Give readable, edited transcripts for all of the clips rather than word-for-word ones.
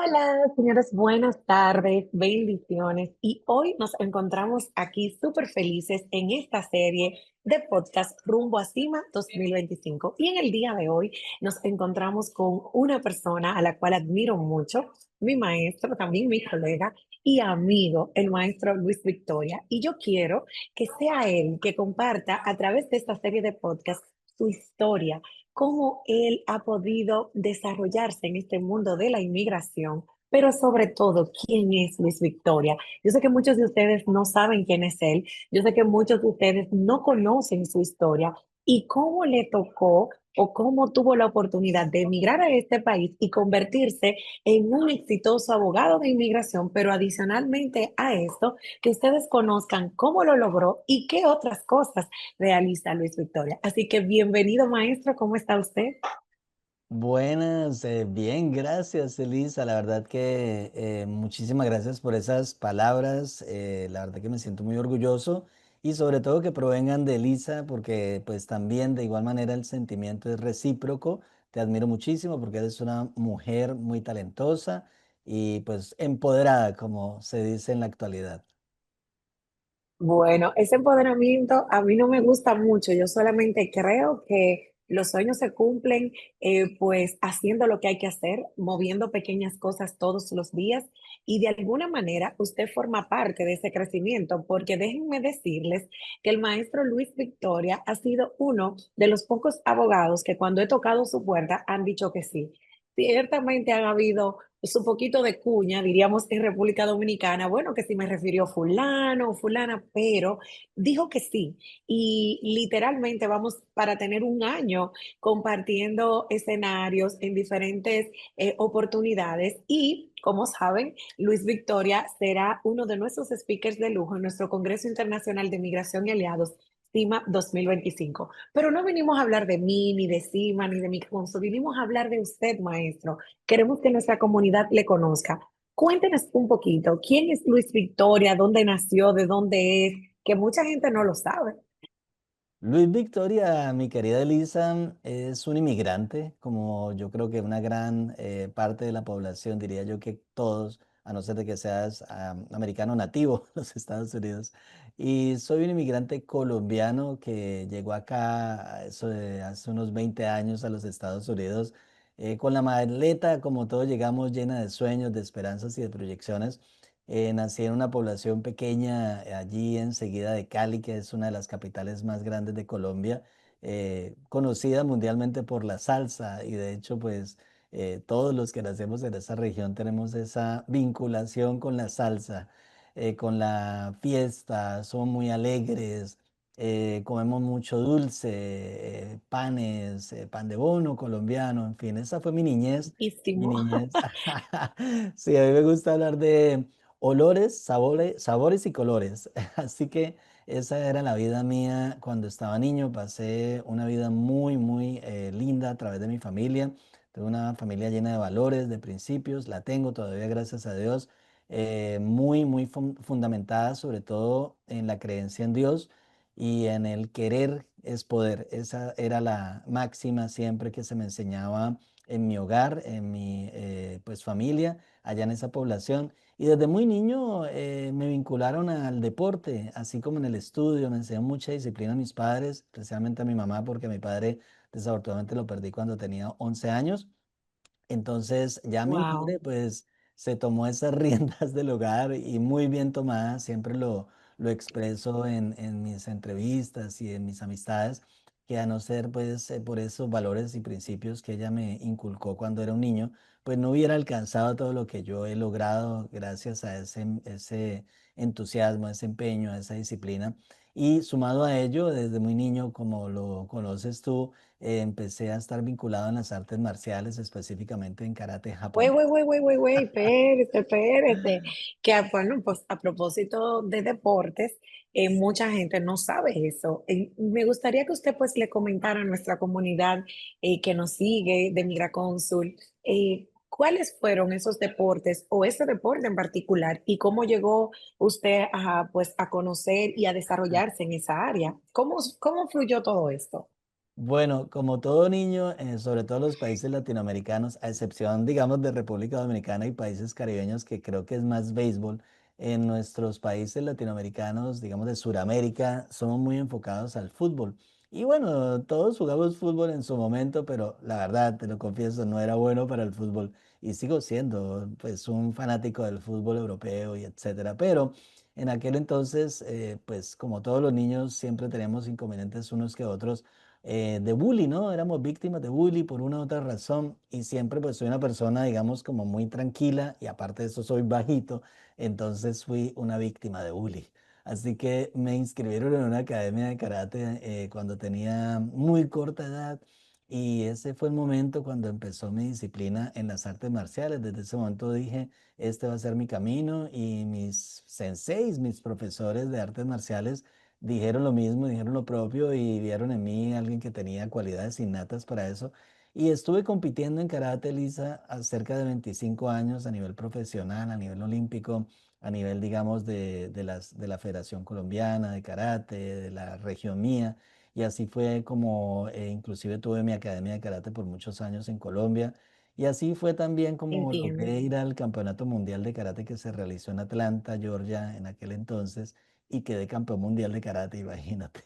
Hola, señores, buenas tardes, bendiciones. Y hoy nos encontramos aquí súper felices en esta serie de podcast Rumbo a Cima 2025. Y en el día de hoy nos encontramos con una persona a la cual admiro mucho, mi maestro, también mi colega y amigo, el maestro Luis Victoria. Y yo quiero que sea él que comparta a través de esta serie de podcast su historia, cómo él ha podido desarrollarse en este mundo de la inmigración, pero sobre todo, quién es Luis Victoria. Yo sé que muchos de ustedes no saben quién es él, yo sé que muchos de ustedes no conocen su historia y cómo le tocó o cómo tuvo la oportunidad de emigrar a este país y convertirse en un exitoso abogado de inmigración, pero adicionalmente a esto, que ustedes conozcan cómo lo logró y qué otras cosas realiza Luis Victoria. Así que bienvenido, maestro, ¿cómo está usted? Buenas, bien, gracias Elisa. La verdad que muchísimas gracias por esas palabras. La verdad que me siento muy orgulloso y sobre todo que provengan de Elisa porque pues también de igual manera el sentimiento es recíproco. Te admiro muchísimo porque eres una mujer muy talentosa y pues empoderada, como se dice en la actualidad. Bueno, ese empoderamiento a mí no me gusta mucho. Yo solamente creo que los sueños se cumplen pues haciendo lo que hay que hacer, moviendo pequeñas cosas todos los días y de alguna manera usted forma parte de ese crecimiento porque déjenme decirles que el maestro Luis Victoria ha sido uno de los pocos abogados que cuando he tocado su puerta han dicho que sí. Ciertamente han habido un poquito de cuña, diríamos en República Dominicana, bueno, que si me refirió fulano o fulana, pero dijo que sí. Y literalmente vamos para tener un año compartiendo escenarios en diferentes oportunidades. Y como saben, Luis Victoria será uno de nuestros speakers de lujo en nuestro Congreso Internacional de Migración y Aliados. CIMA 2025. Pero no vinimos a hablar de mí, ni de CIMA, ni de mi consul, vinimos a hablar de usted, maestro. Queremos que nuestra comunidad le conozca. Cuéntenos un poquito, ¿quién es Luis Victoria? ¿Dónde nació? ¿De dónde es? Que mucha gente no lo sabe. Luis Victoria, mi querida Elisa, es un inmigrante, como yo creo que una gran parte de la población, diría yo que todos, a no ser de que seas americano nativo en los Estados Unidos. Y soy un inmigrante colombiano que llegó acá eso de hace unos 20 años a los Estados Unidos, con la maleta, como todos llegamos, llena de sueños, de esperanzas y de proyecciones. Nací en una población pequeña allí enseguida de Cali, que es una de las capitales más grandes de Colombia, conocida mundialmente por la salsa y de hecho pues todos los que nacemos en esa región tenemos esa vinculación con la salsa, con la fiesta, somos muy alegres, comemos mucho dulce, panes, pan de bono colombiano, en fin, esa fue mi niñez. Mi Muchísimo. niñez. Sí, a mí me gusta hablar de olores, sabores y colores. Así que esa era la vida mía cuando estaba niño. Pasé una vida muy, muy linda a través de mi familia. Tengo una familia llena de valores, de principios. La tengo todavía, gracias a Dios. Muy, muy fundamentada sobre todo en la creencia en Dios y en el querer es poder. Esa era la máxima siempre que se me enseñaba en mi hogar, en mi pues familia, allá en esa población. Y desde muy niño me vincularon al deporte, así como en el estudio, me enseñaron mucha disciplina a mis padres, especialmente a mi mamá, porque a mi padre desafortunadamente lo perdí cuando tenía 11 años. Entonces ya mi Wow. madre pues se tomó esas riendas del hogar y muy bien tomadas, siempre lo expreso en mis entrevistas y en mis amistades, que a no ser pues por esos valores y principios que ella me inculcó cuando era un niño, pues no hubiera alcanzado todo lo que yo he logrado gracias a ese entusiasmo, a ese empeño, a esa disciplina. Y sumado a ello, desde muy niño, como lo conoces tú, empecé a estar vinculado en las artes marciales, específicamente en karate japonés. Espérese, espérese. Que, bueno, pues a propósito de deportes, mucha gente no sabe eso. Me gustaría que usted pues le comentara a nuestra comunidad que nos sigue de Migracónsul, ¿cuáles fueron esos deportes o ese deporte en particular y cómo llegó usted a, pues, a conocer y a desarrollarse en esa área? ¿Cómo fluyó todo esto? Bueno, como todo niño, sobre todo en los países latinoamericanos, a excepción, digamos, de República Dominicana y países caribeños, que creo que es más béisbol, en nuestros países latinoamericanos, digamos, de Sudamérica, somos muy enfocados al fútbol. Y bueno, todos jugamos fútbol en su momento, pero la verdad, te lo confieso, no era bueno para el fútbol y sigo siendo, pues, un fanático del fútbol europeo y etcétera. Pero en aquel entonces, pues, como todos los niños, siempre tenemos inconvenientes unos que otros de bullying, ¿no? Éramos víctimas de bullying por una u otra razón y siempre pues soy una persona, digamos, como muy tranquila y aparte de eso soy bajito, entonces fui una víctima de bullying. Así que me inscribieron en una academia de karate cuando tenía muy corta edad y ese fue el momento cuando empezó mi disciplina en las artes marciales. Desde ese momento dije, este va a ser mi camino y mis senseis, mis profesores de artes marciales, dijeron lo mismo, dijeron lo propio y vieron en mí alguien que tenía cualidades innatas para eso. Y estuve compitiendo en karate, Lisa, a cerca de 25 años a nivel profesional, a nivel olímpico, a nivel, digamos, de la Federación Colombiana de Karate, de la región mía. Y así fue como inclusive tuve mi academia de karate por muchos años en Colombia. Y así fue también como Entiendo. logré ir al Campeonato Mundial de Karate que se realizó en Atlanta, Georgia, en aquel entonces y quedé campeón mundial de karate, imagínate.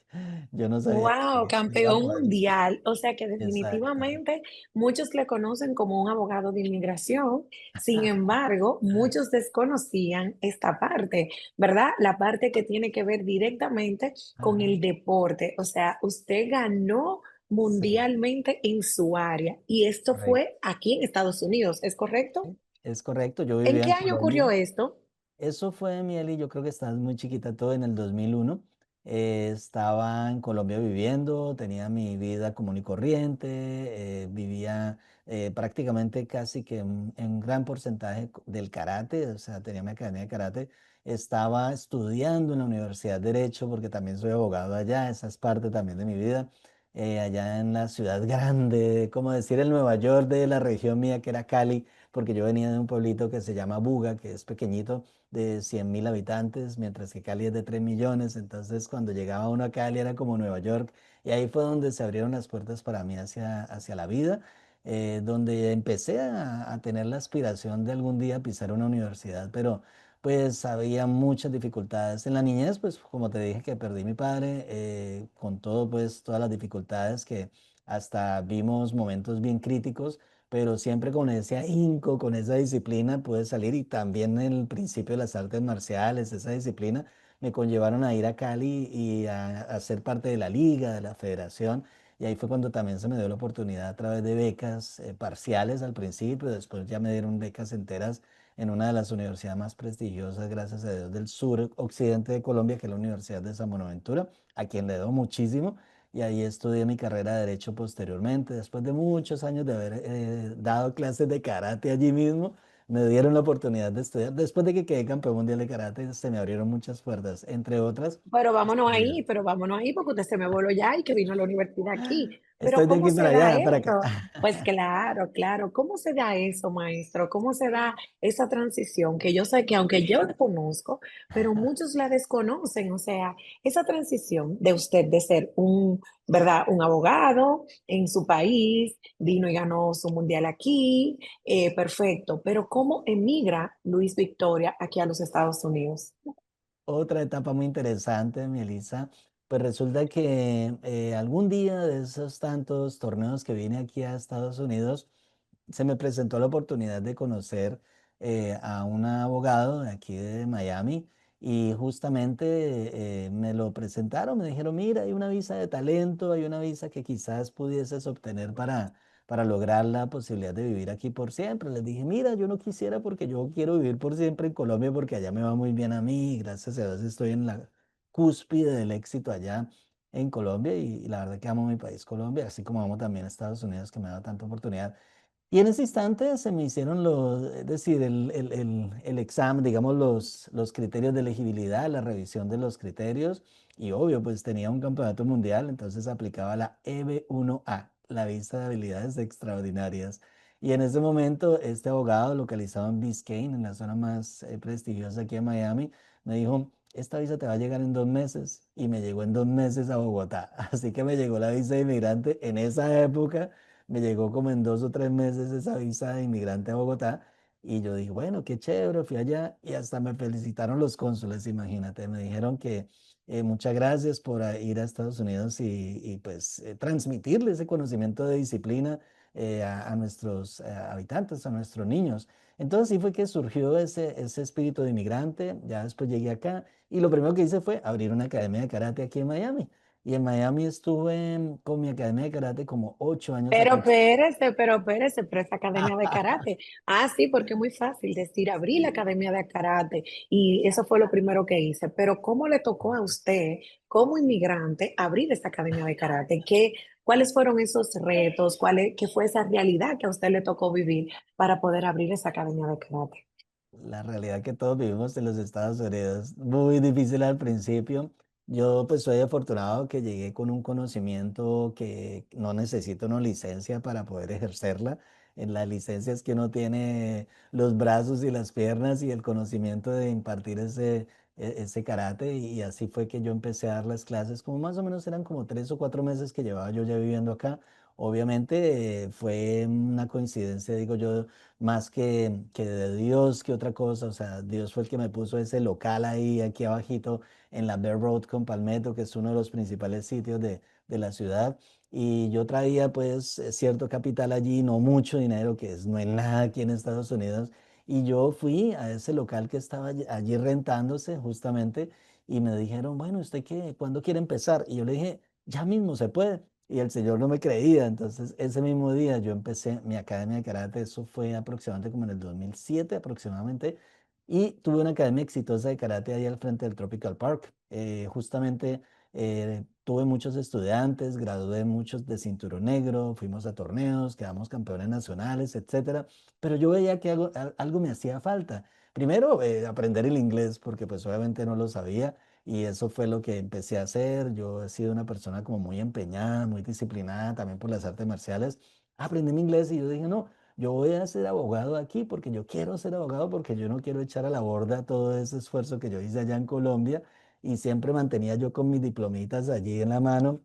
Yo no sabía Wow, que iba a campeón poder. mundial. O sea que Exacto. definitivamente muchos le conocen como un abogado de inmigración. Sin embargo, muchos desconocían esta parte, ¿verdad? La parte que tiene que ver directamente con Ajá. el deporte. O sea, usted ganó Sí, mundialmente en su área y esto correcto. fue aquí en Estados Unidos, ¿es correcto? Sí, es correcto, yo ¿En vivía qué en año ocurrió Colombia. esto? Eso fue, Mieli, yo creo que estabas muy chiquita, todo en el 2001. Estaba en Colombia viviendo, tenía mi vida común y corriente, vivía prácticamente casi que en un gran porcentaje del karate, o sea, tenía mi academia de karate. Estaba estudiando en la Universidad de Derecho, porque también soy abogado allá, esa es parte también de mi vida. Allá en la ciudad grande, como decir el Nueva York de la región mía, que era Cali, porque yo venía de un pueblito que se llama Buga, que es pequeñito de 100.000 habitantes, mientras que Cali es de 3 millones. Entonces, cuando llegaba uno a Cali era como Nueva York. Y ahí fue donde se abrieron las puertas para mí hacia la vida, donde empecé a tener la aspiración de algún día pisar una universidad, pero pues había muchas dificultades. En la niñez, pues como te dije que perdí mi padre, con todo, pues todas las dificultades que hasta vimos momentos bien críticos, pero siempre con ese ahínco, con esa disciplina pude salir y también en el principio de las artes marciales, esa disciplina me conllevaron a ir a Cali y a ser parte de la liga, de la federación. Y ahí fue cuando también se me dio la oportunidad a través de becas parciales al principio, después ya me dieron becas enteras en una de las universidades más prestigiosas, gracias a Dios, del sur occidente de Colombia, que es la Universidad de San Buenaventura, a quien le doy muchísimo y ahí estudié mi carrera de derecho posteriormente. Después de muchos años de haber dado clases de karate allí mismo, me dieron la oportunidad de estudiar. Después de que quedé campeón mundial de karate, se me abrieron muchas puertas, entre otras, estudiar. Pero vámonos ahí porque usted se me voló ya y que vino a la universidad aquí. Pero Estoy de ¿cómo aquí para se da allá, para acá. esto? Pues claro, claro. ¿Cómo se da eso, maestro? ¿Cómo se da esa transición? Que yo sé que aunque yo la conozco, pero muchos la desconocen. O sea, esa transición de usted de ser un, ¿verdad? Un abogado en su país, vino y ganó su mundial aquí, perfecto. Pero ¿cómo emigra Luis Victoria aquí a los Estados Unidos? Otra etapa muy interesante, mi Elisa, pues resulta que algún día de esos tantos torneos que vine aquí a Estados Unidos, se me presentó la oportunidad de conocer a un abogado de aquí de Miami y justamente me lo presentaron, me dijeron, mira, hay una visa de talento, hay una visa que quizás pudieses obtener para lograr la posibilidad de vivir aquí por siempre. Les dije, mira, yo no quisiera porque yo quiero vivir por siempre en Colombia porque allá me va muy bien a mí, gracias a Dios estoy en la cúspide del éxito allá en Colombia y la verdad que amo mi país Colombia, así como amo también a Estados Unidos que me da tanta oportunidad. Y en ese instante se me hicieron es decir, el examen, digamos, los criterios de elegibilidad, la revisión de los criterios. Y obvio, pues tenía un campeonato mundial, entonces aplicaba la EB1A, la visa de habilidades extraordinarias. Y en ese momento, este abogado localizado en Biscayne, en la zona más prestigiosa aquí en Miami, me dijo, esta visa te va a llegar en 2 meses y me llegó en 2 meses a Bogotá. Así que me llegó la visa de inmigrante en esa época, me llegó como en 2 o 3 meses esa visa de inmigrante a Bogotá. Y yo dije, bueno, qué chévere, fui allá y hasta me felicitaron los cónsules, imagínate, me dijeron que muchas gracias por ir a Estados Unidos y, pues transmitirle ese conocimiento de disciplina a nuestros habitantes, a nuestros niños. Entonces sí fue que surgió ese espíritu de inmigrante, ya después llegué acá y lo primero que hice fue abrir una academia de karate aquí en Miami. Y en Miami estuve con mi academia de karate como 8 años Pero esa academia de karate. Ah, sí, porque es muy fácil decir, abrí la academia de karate y eso fue lo primero que hice. Pero ¿cómo le tocó a usted, como inmigrante, abrir esa academia de karate? ¿Cuáles fueron esos retos? ¿Qué fue esa realidad que a usted le tocó vivir para poder abrir esa academia de karate? La realidad que todos vivimos en los Estados Unidos, muy difícil al principio. Yo pues soy afortunado que llegué con un conocimiento que no necesito una licencia para poder ejercerla. En la licencia es que uno tiene los brazos y las piernas y el conocimiento de impartir ese karate y así fue que yo empecé a dar las clases, como más o menos eran como 3 o 4 meses que llevaba yo ya viviendo acá. Obviamente fue una coincidencia, digo yo, más que de Dios que otra cosa. O sea, Dios fue el que me puso ese local ahí, aquí abajito, en la Bear Road con Palmetto, que es uno de los principales sitios de la ciudad. Y yo traía pues cierto capital allí, no mucho dinero, no es nada aquí en Estados Unidos. Y yo fui a ese local que estaba allí rentándose justamente y me dijeron, bueno, ¿usted qué? ¿Cuándo quiere empezar? Y yo le dije, ya mismo se puede. Y el señor no me creía, entonces ese mismo día yo empecé mi academia de karate, eso fue aproximadamente como en el 2007 aproximadamente, y tuve una academia exitosa de karate ahí al frente del Tropical Park. Justamente tuve muchos estudiantes, gradué muchos de cinturón negro, fuimos a torneos, quedamos campeones nacionales, etcétera, pero yo veía que algo me hacía falta. Primero, aprender el inglés, porque pues obviamente no lo sabía. Y eso fue lo que empecé a hacer. Yo he sido una persona como muy empeñada, muy disciplinada también por las artes marciales. Aprendí mi inglés y yo dije, no, yo voy a ser abogado aquí porque yo quiero ser abogado porque yo no quiero echar a la borda todo ese esfuerzo que yo hice allá en Colombia y siempre mantenía yo con mis diplomitas allí en la mano.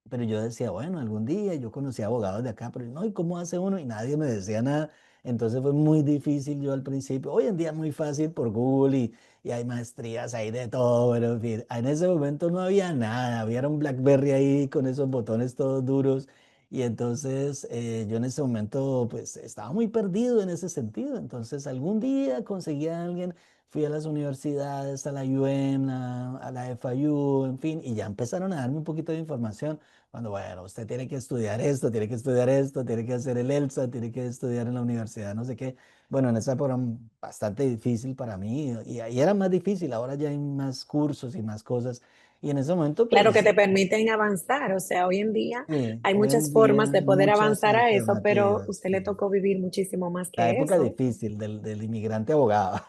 Pero yo decía, bueno, algún día yo conocí abogados de acá, pero no, ¿y cómo hace uno? Y nadie me decía nada. Entonces fue muy difícil yo al principio. Hoy en día es muy fácil por Google y hay maestrías ahí de todo, pero en fin, en ese momento no había nada. Había un BlackBerry ahí con esos botones todos duros. Y entonces yo en ese momento pues estaba muy perdido en ese sentido. Entonces algún día conseguí a alguien, fui a las universidades, a la UM, a la FIU, en fin, y ya empezaron a darme un poquito de información. Cuando, bueno, usted tiene que estudiar esto, tiene que estudiar esto, tiene que hacer el ELSA, tiene que estudiar en la universidad, no sé qué. Bueno, en esa época era bastante difícil para mí y ahí era más difícil, ahora ya hay más cursos y más cosas. Y en ese momento, Claro que pues, te permiten avanzar, o sea, hoy en día sí, hay hoy en muchas día formas hay de poder muchas avanzar a eso, pero alternativas. usted le Sí. tocó vivir muchísimo más La que época eso. difícil del inmigrante abogado.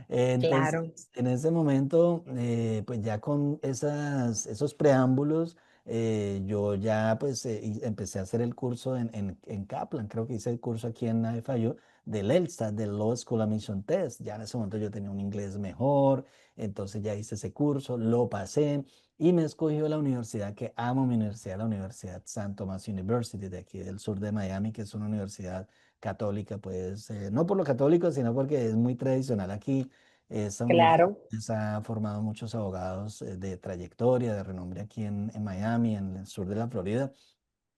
Entonces, Claro, en ese momento, pues ya con esos preámbulos, yo ya pues empecé a hacer el curso en Kaplan, creo que hice el curso aquí en FIU del ELSA, del Law School Admission Test. Ya en ese momento yo tenía un inglés mejor, entonces ya hice ese curso, lo pasé y me escogió la universidad que amo, mi universidad, la Universidad St. Thomas University de aquí del sur de Miami, que es una universidad católica, pues no por lo católico, sino porque es muy tradicional aquí. Esa universidad claro. ha formado muchos abogados de trayectoria, de renombre aquí en Miami, en el sur de la Florida.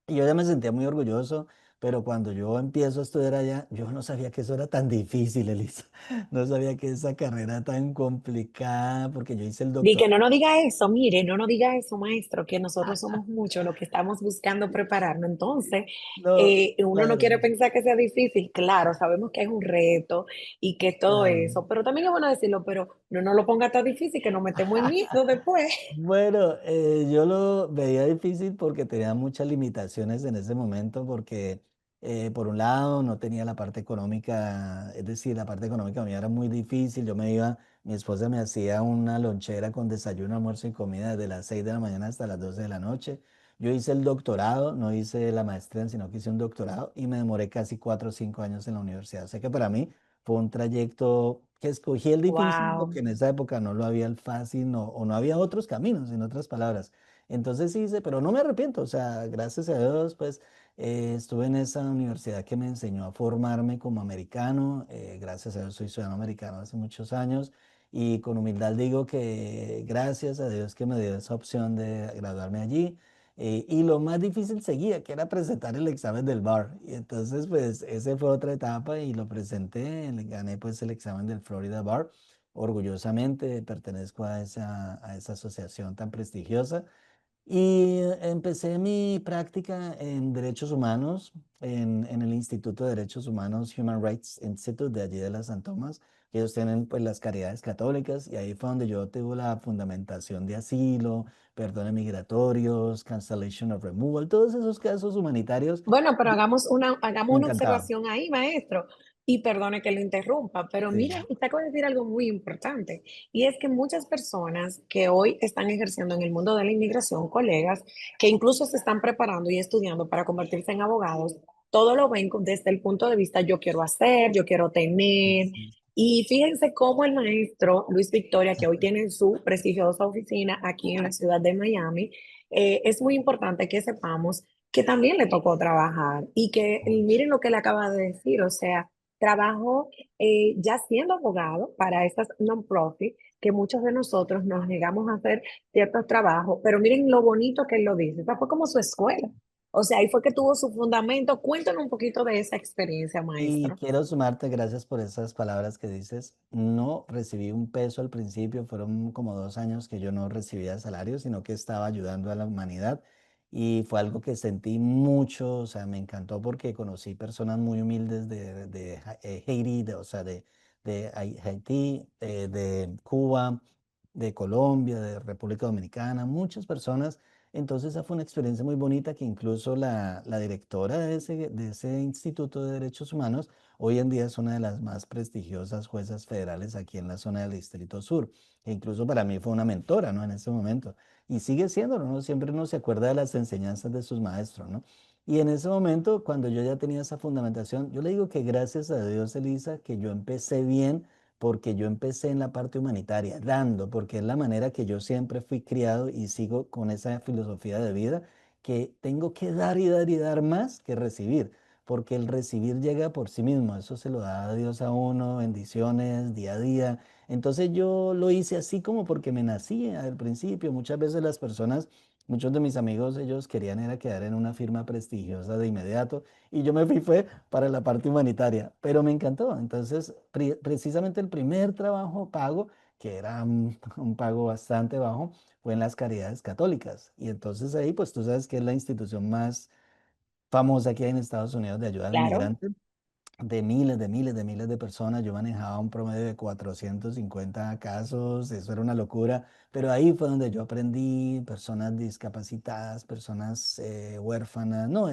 Y yo ya me sentía muy orgulloso, pero cuando yo empiezo a estudiar allá, yo no sabía que eso era tan difícil, Elisa. No sabía que esa carrera tan complicada, porque yo hice el Di que doctorado. no nos diga eso, mire, no nos diga eso, maestro, que nosotros somos muchos los que estamos buscando prepararnos. Entonces, No, uno no quiere claro, pensar que sea difícil. Claro, sabemos que es un reto y que todo claro. eso, pero también es bueno decirlo, pero no nos lo ponga tan difícil que nos metemos en miedo después. Bueno, yo lo veía difícil porque tenía muchas limitaciones en ese momento, porque por un lado no tenía la parte económica, es decir, la parte económica mía era muy difícil. Yo me iba, mi esposa me hacía una lonchera con desayuno, almuerzo y comida desde las 6 de la mañana hasta las 12 de la noche. Yo hice el doctorado, no hice la maestría, sino que hice un doctorado y me demoré casi 4 o 5 años en la universidad. O sea que para mí fue un trayecto que escogí el difícil Wow. porque en esa época no lo había el fácil o no había otros caminos, en otras palabras. Entonces hice, pero no me arrepiento, o sea, gracias a Dios, pues estuve en esa universidad que me enseñó a formarme como americano. Gracias a Dios soy ciudadano americano hace muchos años y con humildad digo que gracias a Dios que me dio esa opción de graduarme allí. Y lo más difícil seguía, que era presentar el examen del bar. Y entonces, pues, esa fue otra etapa y lo presenté, gané pues el examen del Florida Bar. Orgullosamente pertenezco a esa asociación tan prestigiosa. Y empecé mi práctica en derechos humanos en el Instituto de Derechos Humanos Human Rights Institute de allí de las San Tomás, que ellos tienen pues las caridades católicas y ahí fue donde yo tuve la fundamentación de asilo, perdones migratorios, cancellation of removal, todos esos casos humanitarios. Bueno, pero Y hagamos me una encantaba. observación ahí, maestro, y perdone que lo interrumpa, pero Sí. mire, usted acaba de decir algo muy importante, y es que muchas personas que hoy están ejerciendo en el mundo de la inmigración, colegas, que incluso se están preparando y estudiando para convertirse en abogados, todo lo ven desde el punto de vista yo quiero hacer, yo quiero tener, Sí. y fíjense cómo el maestro Luis Victoria, que hoy tiene su prestigiosa oficina aquí en la ciudad de Miami, es muy importante que sepamos que también le tocó trabajar y que y Mucho. miren lo que le acaba de decir, o sea, trabajó ya siendo abogado para estas non-profit, que muchos de nosotros nos negamos a hacer ciertos trabajos, pero miren lo bonito que él lo dice, esa fue como su escuela, o sea, ahí fue que tuvo su fundamento. Cuéntanos un poquito de esa experiencia, Y maestro. quiero sumarte, gracias por esas palabras que dices. No recibí un peso al principio, fueron como 2 años que yo no recibía salario, sino que estaba ayudando a la humanidad. Y fue algo que sentí mucho, o sea, me encantó porque conocí personas muy humildes de Haití, o sea, de Haití, de Cuba, de Colombia, de República Dominicana, muchas personas. Entonces esa fue una experiencia muy bonita que incluso la directora de ese Instituto de Derechos Humanos hoy en día es una de las más prestigiosas juezas federales aquí en la zona del Distrito Sur. E incluso para mí fue una mentora, ¿no? En ese momento. Y sigue siendo, ¿no? Siempre uno se acuerda de las enseñanzas de sus maestros, ¿no? Y en ese momento, cuando yo ya tenía esa fundamentación, yo le digo que gracias a Dios, Elisa, que yo empecé bien porque yo empecé en la parte humanitaria, dando, porque es la manera que yo siempre fui criado y sigo con esa filosofía de vida, que tengo que dar y dar y dar más que recibir, porque el recibir llega por sí mismo, eso se lo da Dios a uno, bendiciones día a día. Entonces yo lo hice así como porque me nací al principio. Muchas veces las personas, muchos de mis amigos, ellos querían era quedar en una firma prestigiosa de inmediato y yo me fue para la parte humanitaria, pero me encantó. Entonces, precisamente el primer trabajo pago, que era un pago bastante bajo, fue en las Caridades Católicas. Y entonces ahí, pues tú sabes que es la institución más famosa que hay en Estados Unidos de ayuda al Claro, inmigrante de miles, de miles, de miles de personas. Yo manejaba un promedio de 450 casos, eso era una locura, pero ahí fue donde yo aprendí personas discapacitadas, personas huérfanas, no,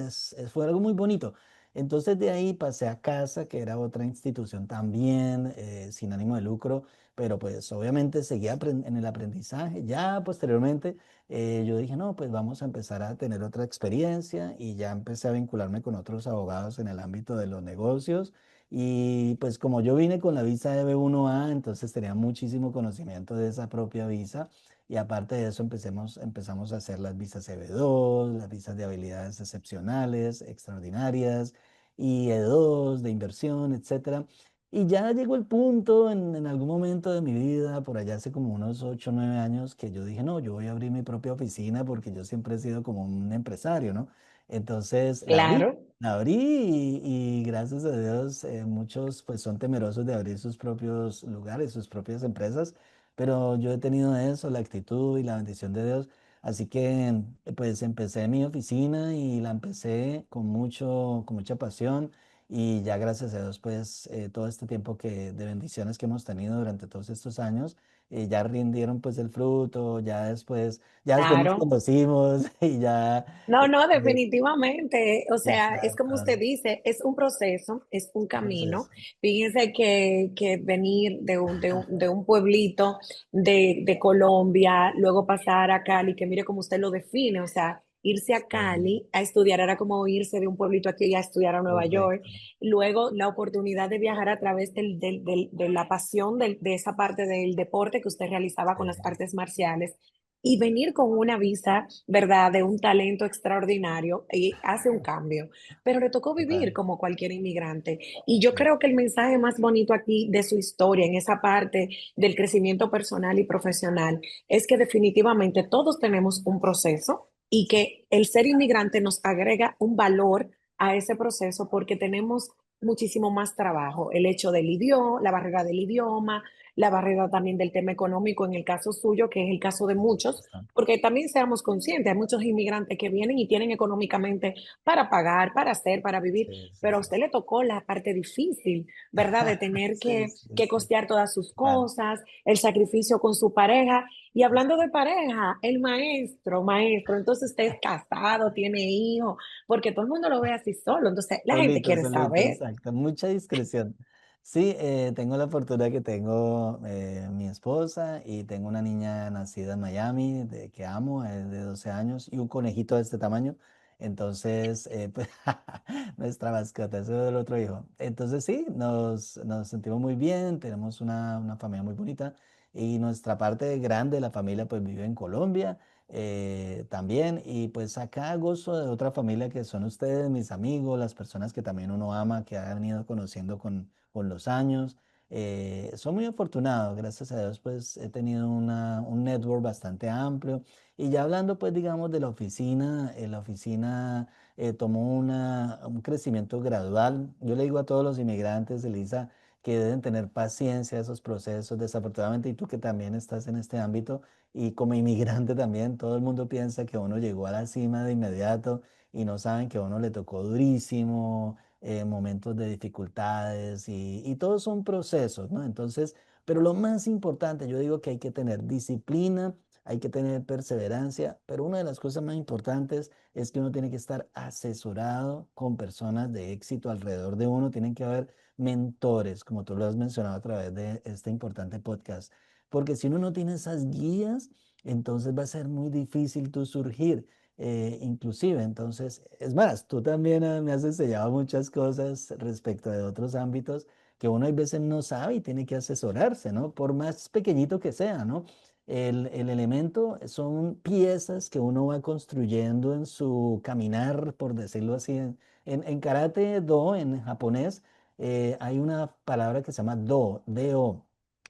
fue algo muy bonito. Entonces de ahí pasé a casa, que era otra institución también, sin ánimo de lucro, pero pues obviamente seguía en el aprendizaje. Ya posteriormente yo dije, no, pues vamos a empezar a tener otra experiencia y ya empecé a vincularme con otros abogados en el ámbito de los negocios. Y pues como yo vine con la visa de B1A, entonces tenía muchísimo conocimiento de esa propia visa. Y aparte de eso empezamos a hacer las visas EB2, las visas de habilidades excepcionales, extraordinarias, y E2 de inversión, etcétera. Y ya llegó el punto en algún momento de mi vida, por allá hace como unos 8 o 9 años, que yo dije, no, yo voy a abrir mi propia oficina porque yo siempre he sido como un empresario, ¿no? Entonces claro. la abrí y gracias a Dios muchos pues son temerosos de abrir sus propios lugares, sus propias empresas, pero yo he tenido eso, la actitud y la bendición de Dios. Así que pues empecé mi oficina y la empecé con mucha pasión. Y ya gracias a Dios, pues todo este tiempo de bendiciones que hemos tenido durante todos estos años, ya rindieron pues el fruto, ya después nos Claro. conocimos y ya, No, no, eh, definitivamente. O sea, es como exacto, usted dice, es un proceso, es un camino. entonces, Fíjense que venir de un pueblito de Colombia, luego pasar a Cali, que mire cómo usted lo define, o sea, irse a Sí, Cali a estudiar era como irse de un pueblito aquí a estudiar a Nueva York. correcto. Luego, la oportunidad de viajar a través de la pasión de esa parte del deporte que usted realizaba con las Sí, artes marciales y venir con una visa, ¿verdad?, de un talento extraordinario y hace un cambio. Pero le tocó vivir total. como cualquier inmigrante. Y yo Sí, creo que el mensaje más bonito aquí de su historia, en esa parte del crecimiento personal y profesional, es que definitivamente todos tenemos un proceso y sí, que el ser inmigrante nos agrega un valor a ese proceso porque tenemos muchísimo más trabajo. El hecho del idioma, la barrera del idioma, la barrera también del tema económico en el caso suyo, que es el caso de muchos, bastante. porque también seamos conscientes, hay muchos inmigrantes que vienen y tienen económicamente para pagar, para hacer, para vivir, Sí, sí, pero a sí. usted le tocó la parte difícil, ¿verdad? De tener Sí, sí, que sí. costear todas sus Total. cosas, el sacrificio con su pareja. Y hablando de pareja, el maestro, entonces usted es casado, tiene hijos, porque todo el mundo lo ve así solo, entonces la gente Solito, quiere solito, saber. exacto. Mucha discreción. Sí, tengo la fortuna que tengo mi esposa y tengo una niña nacida en Miami que amo, de 12 años y un conejito de este tamaño. Entonces, pues, nuestra mascota, eso es el otro hijo. Entonces, sí, nos sentimos muy bien, tenemos una familia muy bonita y nuestra parte grande de la familia pues vive en Colombia también. Y pues acá gozo de otra familia que son ustedes, mis amigos, las personas que también uno ama, que ha venido conociendo con los años. Soy muy afortunado, gracias a Dios, pues he tenido un network bastante amplio. Y ya hablando, pues digamos, de la oficina tomó un crecimiento gradual. Yo le digo a todos los inmigrantes, Elisa, que deben tener paciencia a esos procesos, desafortunadamente, y tú que también estás en este ámbito, y como inmigrante también, todo el mundo piensa que uno llegó a la cima de inmediato y no saben que a uno le tocó durísimo, momentos de dificultades y todos son procesos, ¿no? Entonces, pero lo más importante, yo digo que hay que tener disciplina, hay que tener perseverancia, pero una de las cosas más importantes es que uno tiene que estar asesorado con personas de éxito alrededor de uno, tienen que haber mentores, como tú lo has mencionado a través de este importante podcast. Porque si uno no tiene esas guías, entonces va a ser muy difícil tú surgir. Inclusive, entonces, es más, tú también me has enseñado muchas cosas respecto de otros ámbitos que uno a veces no sabe y tiene que asesorarse, ¿no? Por más pequeñito que sea, ¿no? El elemento son piezas que uno va construyendo en su caminar, por decirlo así. En karate do, en japonés, hay una palabra que se llama do, do.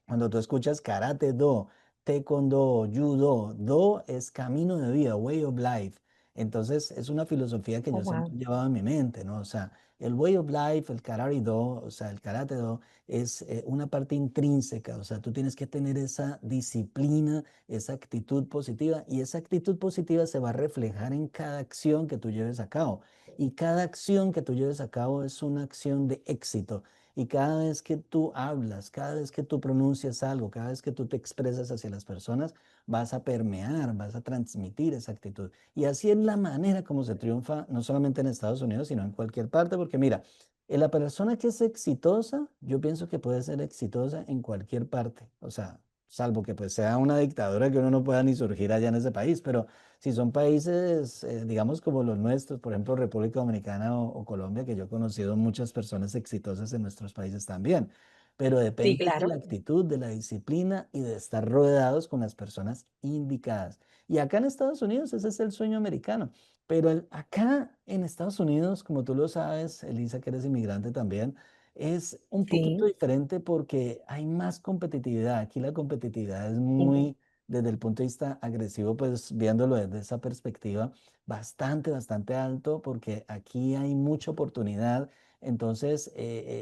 Cuando tú escuchas karate do, taekwondo, judo, do es camino de vida, way of life. Entonces es una filosofía que Oh, yo siempre wow. he llevado en mi mente, ¿no? O sea, el way of life, el karate do, o sea, el karate do es una parte intrínseca, o sea, tú tienes que tener esa disciplina, esa actitud positiva y esa actitud positiva se va a reflejar en cada acción que tú lleves a cabo. Y cada acción que tú lleves a cabo es una acción de éxito. Y cada vez que tú hablas, cada vez que tú pronuncias algo, cada vez que tú te expresas hacia las personas, vas a permear, vas a transmitir esa actitud. Y así es la manera como se triunfa, no solamente en Estados Unidos, sino en cualquier parte, porque mira, la persona que es exitosa, yo pienso que puede ser exitosa en cualquier parte. O sea, salvo que pues sea una dictadura que uno no pueda ni surgir allá en ese país, pero si son países, digamos, como los nuestros, por ejemplo, República Dominicana o Colombia, que yo he conocido muchas personas exitosas en nuestros países también, pero Sí, depende de la claro. actitud, de la disciplina y de estar rodeados con las personas indicadas. Y acá en Estados Unidos, ese es el sueño americano. Pero acá en Estados Unidos, como tú lo sabes, Elisa, que eres inmigrante también, es un poquito Sí, diferente porque hay más competitividad. Aquí la competitividad es sí. muy desde el punto de vista agresivo, pues viéndolo desde esa perspectiva, bastante alto, porque aquí hay mucha oportunidad. Entonces,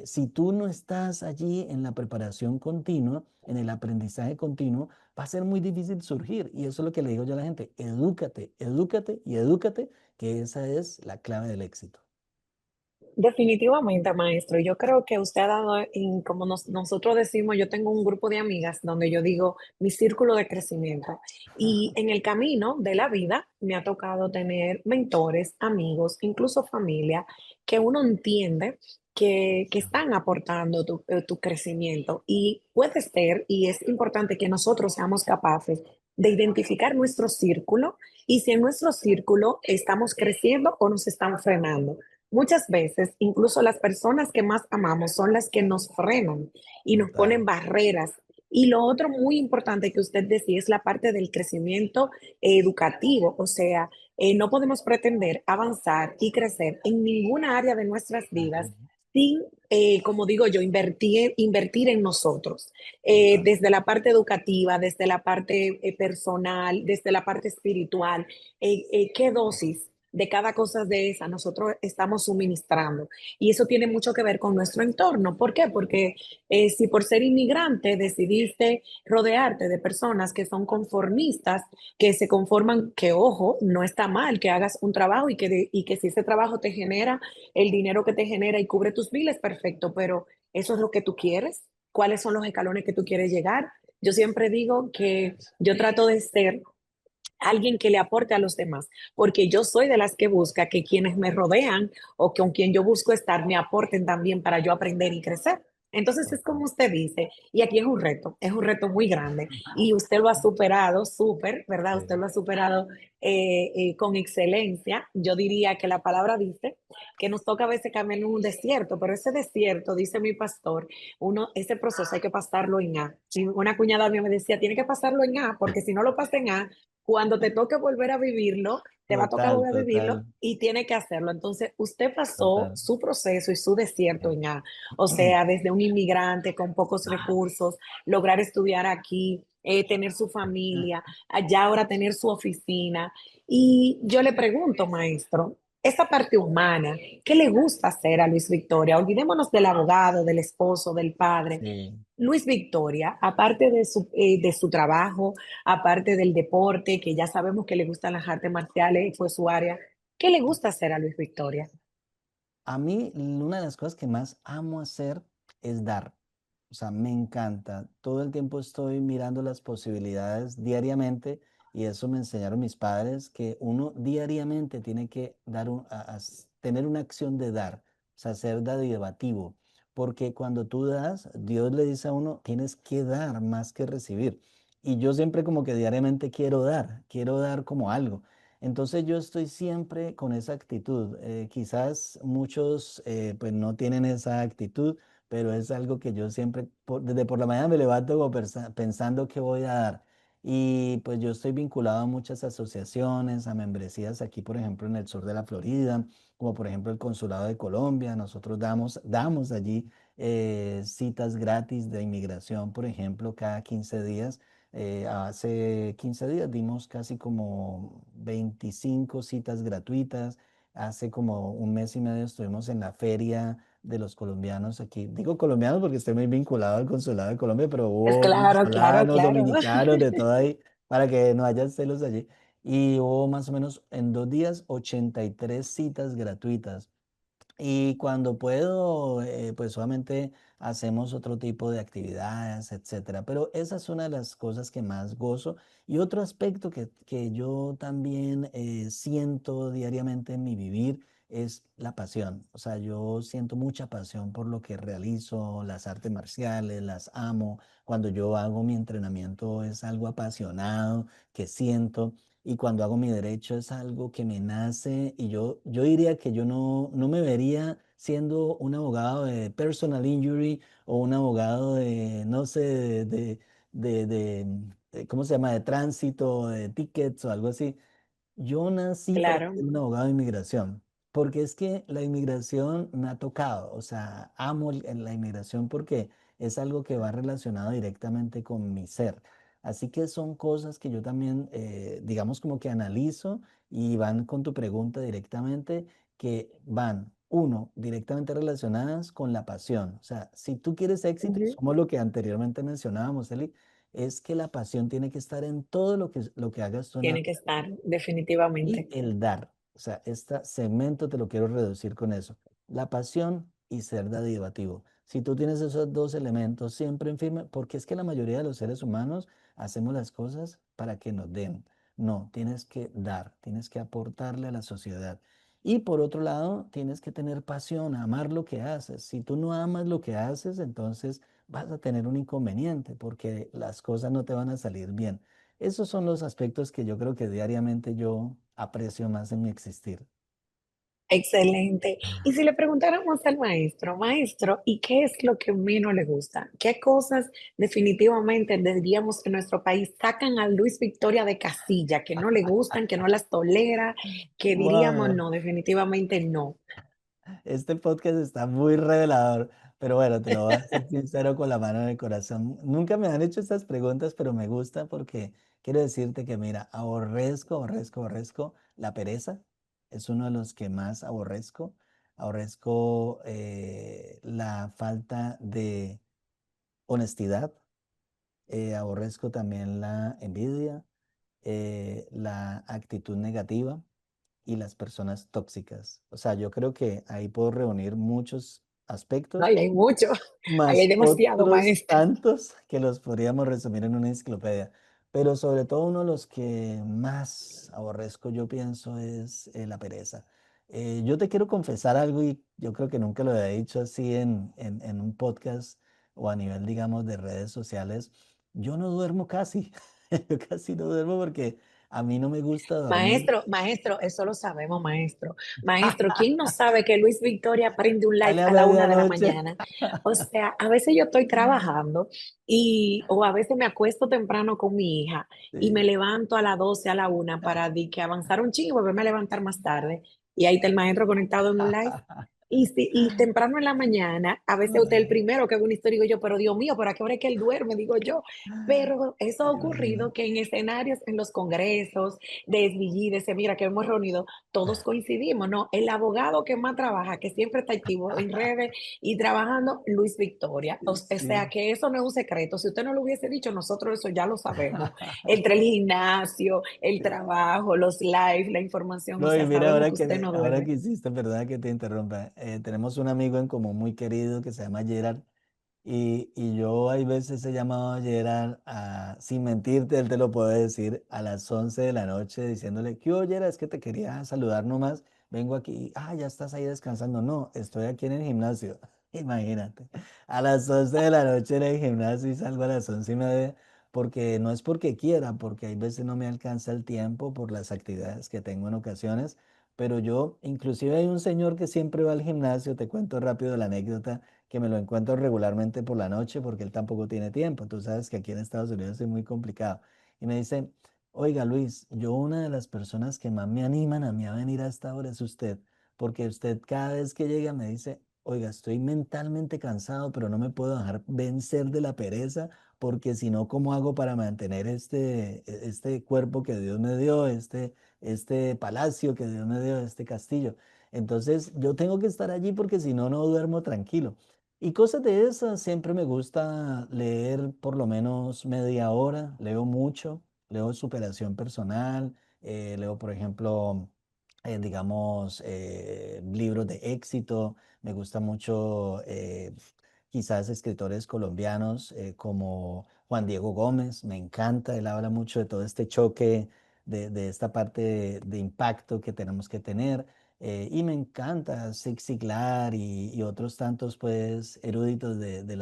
si tú no estás allí en la preparación continua, en el aprendizaje continuo, va a ser muy difícil surgir. Y eso es lo que le digo yo a la gente, edúcate, edúcate y edúcate, que esa es la clave del éxito. Definitivamente, maestro. Yo creo que usted ha dado, como nosotros decimos, yo tengo un grupo de amigas donde yo digo mi círculo de crecimiento. Y en el camino de la vida me ha tocado tener mentores, amigos, incluso familia, que uno entiende que están aportando tu crecimiento. Y puede ser, y es importante que nosotros seamos capaces de identificar nuestro círculo y si en nuestro círculo estamos creciendo o nos están frenando. Muchas veces, incluso las personas que más amamos son las que nos frenan y nos Total. ponen barreras. Y lo otro muy importante que usted decía es la parte del crecimiento educativo, o sea, no podemos pretender avanzar y crecer en ninguna área de nuestras vidas Ujú. sin, como digo yo, invertir en nosotros, Total. desde la parte educativa, desde la parte personal, desde la parte espiritual. ¿Qué dosis de cada cosa de esa nosotros estamos suministrando? Y eso tiene mucho que ver con nuestro entorno. ¿Por qué? Porque si por ser inmigrante decidiste rodearte de personas que son conformistas, que se conforman, que ojo, no está mal que hagas un trabajo y que si ese trabajo te genera el dinero que te genera y cubre tus biles, perfecto, pero ¿eso es lo que tú quieres? ¿Cuáles son los escalones que tú quieres llegar? Yo siempre digo que yo trato de ser alguien que le aporte a los demás, porque yo soy de las que busca que quienes me rodean o con quien yo busco estar me aporten también para yo aprender y crecer. Entonces es Total. como usted dice, y aquí es un reto muy grande y usted lo ha superado súper, ¿verdad? Usted Sí. lo ha superado con excelencia. Yo diría que la palabra dice que nos toca a veces caminar en un desierto, pero ese desierto, dice mi pastor, ese proceso hay que pasarlo en A. Y una cuñada mía me decía, tiene que pasarlo en A, porque si no lo pasa en A, cuando te toque volver a vivirlo, te va a tocar Total, volver a vivirlo total, y tiene que hacerlo. Entonces, usted pasó total. su proceso y su desierto Sí. en A, o sea, desde un inmigrante con pocos recursos, lograr estudiar aquí, tener su familia, allá ahora tener su oficina. Y yo le pregunto, maestro, esa parte humana, ¿qué le gusta hacer a Luis Victoria? Olvidémonos del abogado, del esposo, del padre. Sí. Luis Victoria, aparte de su trabajo, aparte del deporte, que ya sabemos que le gustan las artes marciales, fue su área, ¿qué le gusta hacer a Luis Victoria? A mí, una de las cosas que más amo hacer es dar. O sea, me encanta. Todo el tiempo estoy mirando las posibilidades diariamente y eso me enseñaron mis padres, que uno diariamente tiene que dar tener una acción de dar, o sea, ser dadivativo. Porque cuando tú das, Dios le dice a uno, tienes que dar más que recibir. Y yo siempre como que diariamente quiero dar como algo. Entonces yo estoy siempre con esa actitud. Quizás muchos pues no tienen esa actitud, pero es algo que yo siempre, desde por la mañana me levanto como pensando que voy a dar. Y pues yo estoy vinculado a muchas asociaciones, a membresías aquí, por ejemplo, en el sur de la Florida, como por ejemplo el Consulado de Colombia. Nosotros damos allí citas gratis de inmigración, por ejemplo, cada 15 días. Hace 15 días dimos casi como 25 citas gratuitas. Hace como un mes y medio estuvimos en la feria de los colombianos aquí. Digo colombianos porque estoy muy vinculado al Consulado de Colombia, pero Es hubo claro, claro, venezolanos, claro. dominicanos, de todo ahí, para que no haya celos allí. Y hubo más o menos en 2 días 83 citas gratuitas. Y cuando puedo, pues solamente hacemos otro tipo de actividades, etcétera. Pero esa es una de las cosas que más gozo. Y otro aspecto que yo también siento diariamente en mi vivir es la pasión. O sea, yo siento mucha pasión por lo que realizo, las artes marciales, las amo. Cuando yo hago mi entrenamiento es algo apasionado que siento. Y cuando hago mi derecho es algo que me nace y yo diría que yo no me vería siendo un abogado de personal injury o un abogado de, no sé, ¿cómo se llama? De tránsito, de tickets o algo así. Yo nací para Claro, ser un abogado de inmigración, porque es que la inmigración me ha tocado, o sea, amo la inmigración porque es algo que va relacionado directamente con mi ser. Así que son cosas que yo también, digamos, como que analizo y van con tu pregunta directamente, que van, uno, directamente relacionadas con la pasión. O sea, si tú quieres éxito, ujú, somos lo que anteriormente mencionábamos, Eli, es que la pasión tiene que estar en todo lo que hagas tú en la tiene que estar, y definitivamente. el dar. O sea, este segmento te lo quiero reducir con eso. La pasión y ser dadivativo. Si tú tienes esos dos elementos siempre en firme, porque es que la mayoría de los seres humanos hacemos las cosas para que nos den. No, tienes que dar, tienes que aportarle a la sociedad. Y por otro lado, tienes que tener pasión, amar lo que haces. Si tú no amas lo que haces, entonces vas a tener un inconveniente porque las cosas no te van a salir bien. Esos son los aspectos que yo creo que diariamente yo aprecio más en mi existir. Excelente. Y si le preguntáramos al maestro, maestro, ¿y qué es lo que menos le gusta? ¿Qué cosas definitivamente diríamos que en nuestro país sacan a Luis Victoria de casilla, que no le gustan, que no las tolera, que diríamos Wow. no, definitivamente no? Este podcast está muy revelador, pero bueno, te lo voy a ser sincero con la mano en el corazón. Nunca me han hecho estas preguntas, pero me gusta porque quiero decirte que, mira, aborrezco la pereza. Es uno de los que más aborrezco. Aborrezco la falta de honestidad. Aborrezco también la envidia, la actitud negativa y las personas tóxicas. O sea, yo creo que ahí puedo reunir muchos aspectos, Ay, hay mucho, ahí hay más demasiado, otros maestro. tantos que los podríamos resumir en una enciclopedia. Pero sobre todo uno de los que más aborrezco, yo pienso, es la pereza. Yo te quiero confesar algo y yo creo que nunca lo había dicho así en un podcast o a nivel, digamos, de redes sociales. Yo no duermo casi. Yo casi no duermo porque a mí no me gusta dormir. Maestro, maestro, eso lo sabemos, maestro. Maestro, ¿quién no sabe que Luis Victoria prende un live Sale a a la 1 de la medianoche. mañana? O sea, a veces yo estoy trabajando o a veces me acuesto temprano con mi hija y me Sí. levanto a las 12, a la 1 para que avanzar un chingo y volverme a levantar más tarde. Y ahí está el maestro conectado en un live. Y temprano en la mañana, a veces usted es el primero que ve una historia y digo yo, pero Dios mío, ¿por a qué hora es que él duerme? Digo yo. Pero eso ha Me ocurrido imagino. que en escenarios, en los congresos, de SBG, de ese, mira, que hemos reunido, todos coincidimos, ¿no? El abogado que más trabaja, que siempre está activo en redes y trabajando, Luis Victoria. O sea, Sí. que eso no es un secreto. Si usted no lo hubiese dicho, nosotros eso ya lo sabemos. Entre el gimnasio, el Sí. trabajo, los lives, la información, o No, y sea, mira, sabemos que usted no ahora duerme. que hiciste, perdona que te interrumpa, tenemos un amigo en común muy querido que se llama Gerard. Y yo hay veces he llamado a Gerard, sin mentirte, él te lo puede decir, a las 11 de la noche diciéndole, ¿qué hubo, Gerard? Es que te quería saludar nomás, vengo aquí, ya estás ahí descansando. No, estoy aquí en el gimnasio. Imagínate, a las 11 de la noche en el gimnasio y salgo a las 11:30, porque no es porque quiera, porque hay veces no me alcanza el tiempo por las actividades que tengo en ocasiones, pero yo, inclusive hay un señor que siempre va al gimnasio, te cuento rápido la anécdota, que me lo encuentro regularmente por la noche porque él tampoco tiene tiempo. Tú sabes que aquí en Estados Unidos es muy complicado. Y me dice, oiga Luis, yo una de las personas que más me animan a mí a venir a esta hora es usted, porque usted cada vez que llega me dice, oiga, estoy mentalmente cansado, pero no me puedo dejar vencer de la pereza, porque si no, ¿cómo hago para mantener este cuerpo que Dios me dio, este palacio que Dios me dio, este castillo? Entonces, yo tengo que estar allí porque si no, no duermo tranquilo. Y cosas de esas, siempre me gusta leer por lo menos media hora, leo mucho, leo superación personal, leo, por ejemplo, digamos, libros de éxito, me gusta mucho quizás escritores colombianos como Juan Diego Gómez, me encanta, él habla mucho de todo este choque, de esta parte de impacto que tenemos que tener. Y me encanta Zig Ziglar y otros tantos pues eruditos de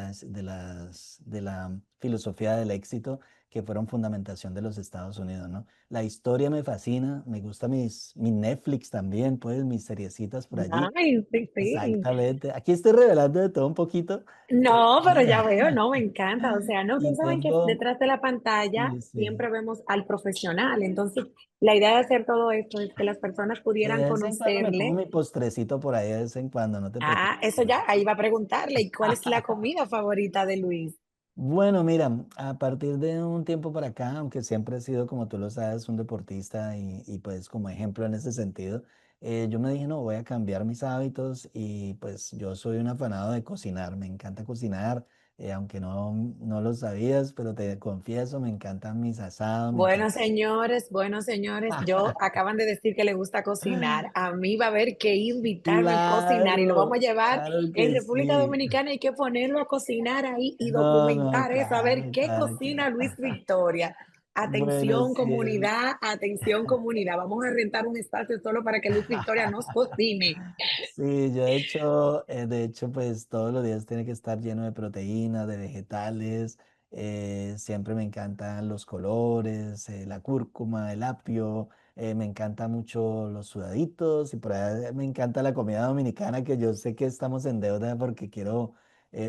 la filosofía del éxito que fueron fundamentación de los Estados Unidos, ¿no? La historia me fascina, me gusta mi Netflix también, pues mis seriecitas por allí. Ay, sí, sí. Exactamente. Aquí estoy revelando de todo un poquito. eh, No, pero ya veo, no, me encanta. O sea, no, y ustedes saben que tengo, detrás de la pantalla sí, sí. siempre vemos al profesional. Entonces, la idea de hacer todo esto es que las personas De pudieran vez en cuando me como conocerle. mi postrecito por ahí, de vez en cuando, no te Ah, preocupes eso por ya, eso. ahí va a preguntarle, ¿y cuál es la comida favorita de Luis? Bueno, mira, a partir de un tiempo para acá, aunque siempre he sido, como tú lo sabes, un deportista y pues como ejemplo en ese sentido, yo me dije, no, voy a cambiar mis hábitos y pues yo soy un afanado de cocinar, me encanta cocinar, aunque no lo sabías, pero te confieso, me encantan mis asados, me encanta. Bueno, señores, yo acaban de decir que le gusta cocinar. A mí va a haber que invitarme a cocinar y lo vamos a Claro, llevar claro en que República sí. Dominicana. Hay que ponerlo a cocinar ahí y No, no, documentar eso, a ver claro, qué claro que cocina Luis Victoria. bueno, sí. Atención comunidad. Vamos a rentar un espacio solo para que Luis Victoria nos cocine. Sí, yo de hecho, pues todos los días tiene que estar lleno de proteínas, de vegetales. Siempre me encantan los colores, la cúrcuma, el apio, me encanta mucho los sudaditos y por ahí me encanta la comida dominicana que yo sé que estamos en deuda porque quiero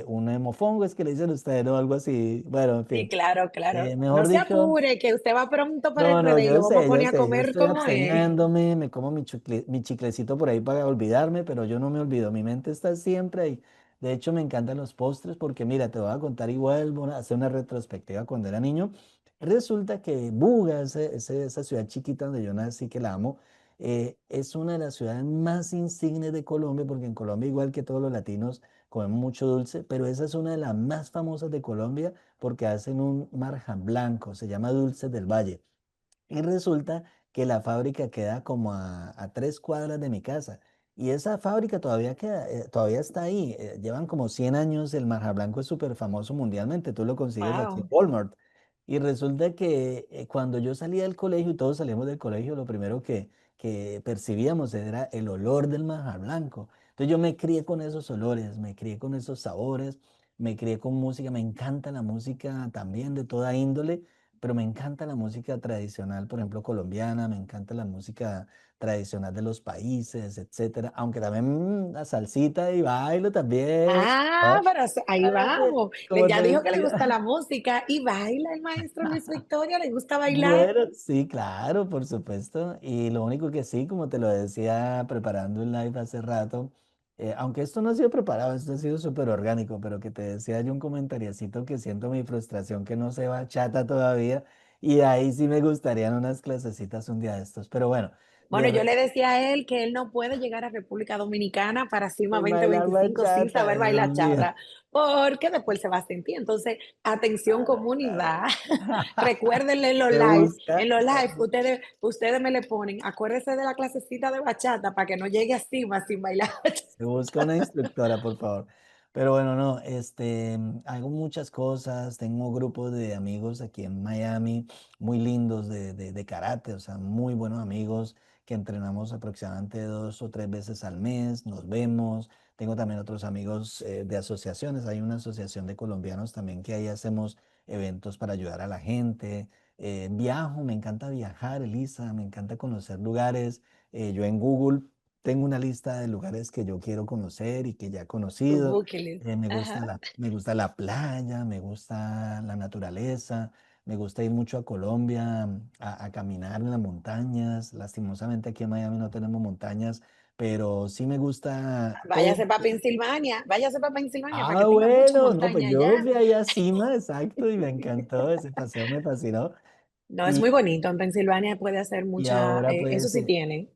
un mofongo, es que le dicen ustedes o algo así. Bueno, en Sí, fin, claro, claro. No mejor se dicho. apure, que usted va pronto para No, no, RD y lo vamos a poner a yo comer estoy como es. absteniéndome, me como mi chiclecito por ahí para olvidarme, pero yo no me olvido, mi mente está siempre ahí. De hecho, me encantan los postres porque mira, te voy a contar igual, voy a hacer una retrospectiva cuando era niño. Resulta que Buga, esa ciudad chiquita donde yo nací, que la amo, es una de las ciudades más insignes de Colombia, porque en Colombia, igual que todos los latinos, comen mucho dulce, pero esa es una de las más famosas de Colombia porque hacen un marjan blanco, se llama Dulces del Valle. Y resulta que la fábrica queda como a 3 cuadras de mi casa. Y esa fábrica todavía queda, todavía está ahí. Llevan como 100 años. El marja blanco es súper famoso mundialmente. Tú lo consigues aquí en Wow. Walmart. Y resulta que cuando yo salía del colegio y todos salíamos del colegio, lo primero que percibíamos era el olor del marja blanco. Entonces yo me crié con esos olores, me crié con esos sabores, me crié con música. Me encanta la música también de toda índole, pero me encanta la música tradicional, por ejemplo, colombiana, me encanta la música tradicional de los países, etcétera, aunque también la salsita y bailo también, Ah, ¿no? pero ahí vamos. Como Ya te dijo que le gusta decía. la música y baila el maestro Luis Victoria, le gusta bailar. Bueno, sí, claro, por supuesto. Y lo único que sí, como te lo decía preparando el live hace rato, aunque esto no ha sido preparado, esto ha sido súper orgánico, pero que te decía yo un comentariecito que siento mi frustración que no se va chata todavía. Y ahí sí me gustarían unas clasecitas un día de estos. Pero bueno, Bueno, de yo le resto, decía a él que él no puede llegar a República Dominicana para Cima sin bailar 2025 sin bachata, saber Dios bailar mío, charra, porque después se va a sentir. Entonces, atención comunidad, recuérdenle se busca. en los live, ustedes me le ponen, acuérdense de la clasecita de bachata para que no llegue a Cima sin bailar bachata. Se busca una instructora, por favor. Pero bueno, no, hago muchas cosas, tengo grupos de amigos aquí en Miami, muy lindos de karate, o sea, muy buenos amigos que entrenamos aproximadamente 2 o 3 veces al mes, nos vemos. Tengo también otros amigos de asociaciones, hay una asociación de colombianos también que ahí hacemos eventos para ayudar a la gente. Viajo, me encanta viajar, Elisa, me encanta conocer lugares. Yo en Google tengo una lista de lugares que yo quiero conocer y que ya he Tu conocido. bucket list. Ajá. Me gusta la playa, me gusta la naturaleza, me gusta ir mucho a Colombia a caminar en las montañas. Lastimosamente aquí en Miami no tenemos montañas, pero sí me gusta todo. Váyase para Pensilvania para Ah, que tenga mucha bueno, no, pues montaña yo allá. fui allá cima, exacto, y me encantó, ese paseo me fascinó. No, es muy Y, bonito. En Pensilvania puede hacer y mucha, ahora eso pues sí tiene.